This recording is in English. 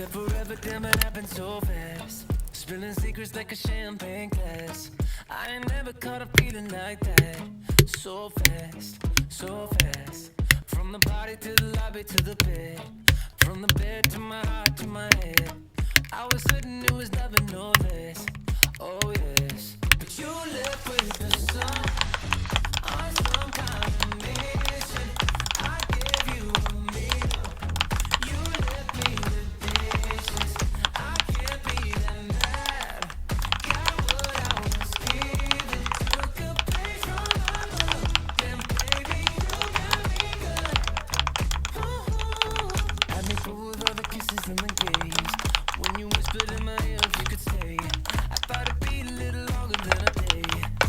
said forever, damn it happened so fast. Spilling secrets like a champagne glass. I ain't never caught a feeling like that. So fast, so fast. From the party to the lobby to the bed. From the bed to my heart to my head. I was certain it was nothing, no less. Oh yes. But you left with the sun on some kind of mission. I gave you a meal. You left me the dishes. I can't be that mad. Got what I was given. Took a place from my love. Then baby, you got me good. Ooh. Had me fooled with all the kisses and the gaze. When you whispered in my ear if you could stay, I thought it'd be a little longer than a day.